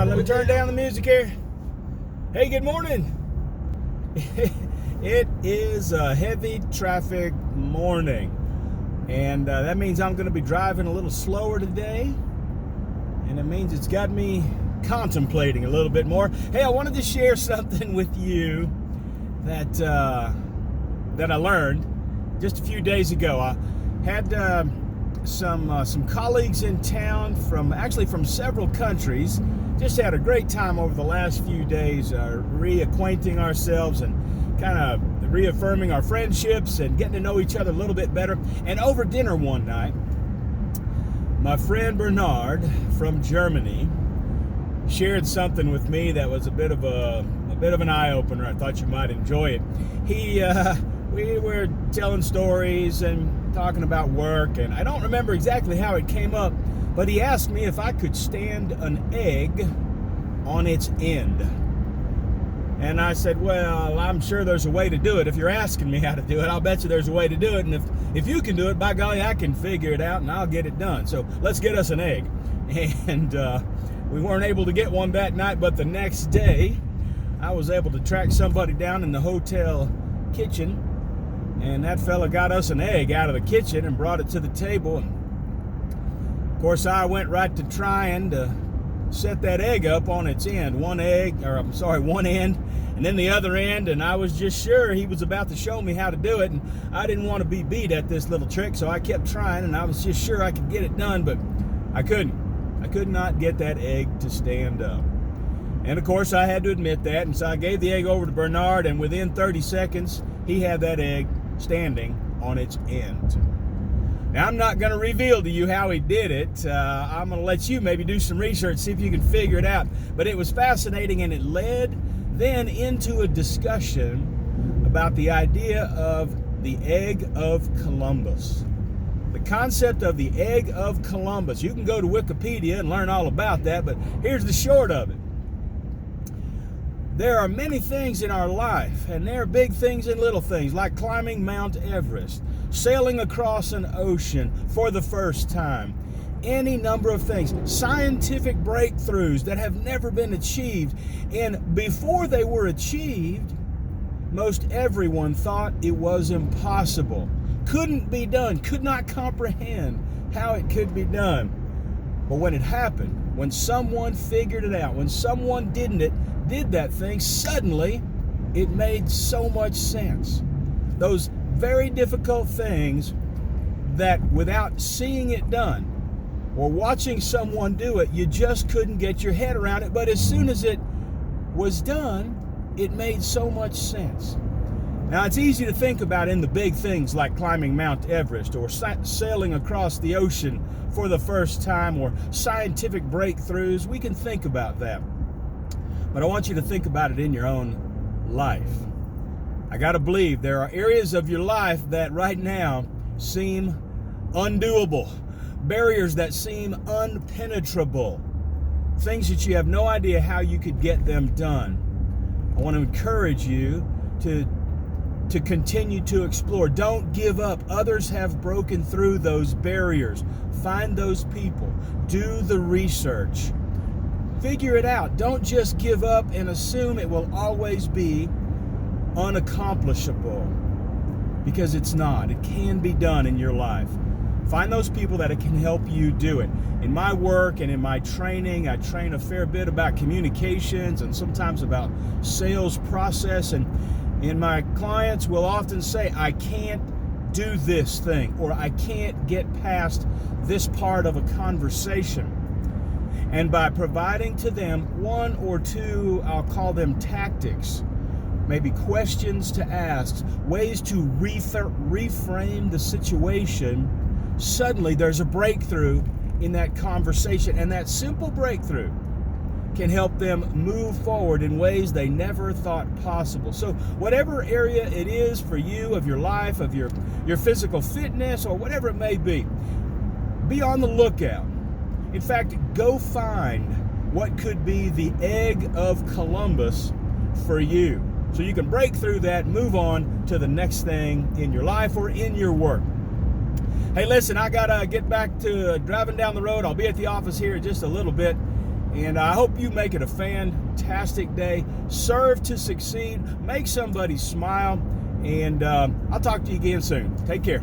Let me turn down the music here. Hey, good morning. It is a heavy traffic morning, and that means I'm going to be driving a little slower today, and it means it's got me contemplating a little bit more. Hey, I wanted to share something with you that I learned just a few days ago. I had some colleagues in town from several countries. Just had a great time over the last few days, reacquainting ourselves and kind of reaffirming our friendships and getting to know each other a little bit better. And over dinner one night, my friend Bernard from Germany shared something with me that was a bit of an eye-opener. I thought you might enjoy it. We were telling stories and talking about work, and I don't remember exactly how it came up, but he asked me if I could stand an egg on its end. And I said, well, I'm sure there's a way to do it. If you're asking me how to do it, I'll bet you there's a way to do it. And if you can do it, by golly, I can figure it out and I'll get it done. So let's get us an egg. And we weren't able to get one that night, but the next day, I was able to track somebody down in the hotel kitchen, and that fella got us an egg out of the kitchen and brought it to the table. And of course, I went right to trying to set that egg up on its end. One end, and then the other end, and I was just sure he was about to show me how to do it, and I didn't want to be beat at this little trick, so I kept trying, and I was just sure I could get it done, but I couldn't. I could not get that egg to stand up. And of course, I had to admit that, and so I gave the egg over to Bernard, and within 30 seconds, he had that egg standing on its end. Now, I'm not going to reveal to you how he did it. I'm going to let you maybe do some research, see if you can figure it out. But it was fascinating, and it led then into a discussion about the idea of the egg of Columbus. The concept of the egg of Columbus. You can go to Wikipedia and learn all about that, but here's the short of it. There are many things in our life, and there are big things and little things, like climbing Mount Everest, sailing across an ocean for the first time, any number of things, scientific breakthroughs that have never been achieved. And before they were achieved, most everyone thought it was impossible, couldn't be done, could not comprehend how it could be done. But when it happened, when someone figured it out, when someone did that thing, suddenly it made so much sense. Those very difficult things that without seeing it done or watching someone do it, you just couldn't get your head around it. But as soon as it was done, it made so much sense. Now, it's easy to think about in the big things like climbing Mount Everest or sailing across the ocean for the first time or scientific breakthroughs. We can think about that. But I want you to think about it in your own life. I got to believe there are areas of your life that right now seem undoable, barriers that seem unpenetrable, things that you have no idea how you could get them done. I want to encourage you to continue to explore. Don't give up. Others have broken through those barriers. Find those people. Do the research. Figure it out. Don't just give up and assume it will always be unaccomplishable, because it's not. It can be done in your life. Find those people that can help you do it. In my work and in my training, I train a fair bit about communications and sometimes about sales process. And my clients will often say, I can't do this thing, or I can't get past this part of a conversation. And by providing to them one or two, I'll call them tactics, maybe questions to ask, ways to reframe the situation, suddenly there's a breakthrough in that conversation. And that simple breakthrough can help them move forward in ways they never thought possible. So whatever area it is for you, of your life, of your physical fitness, or whatever it may be on the lookout. In fact, go find what could be the egg of Columbus for you, so you can break through that, move on to the next thing in your life or in your work. Hey, listen, I got to get back to driving down the road. I'll be at the office here in just a little bit. And I hope you make it a fantastic day. Serve to succeed. Make somebody smile. And I'll talk to you again soon. Take care.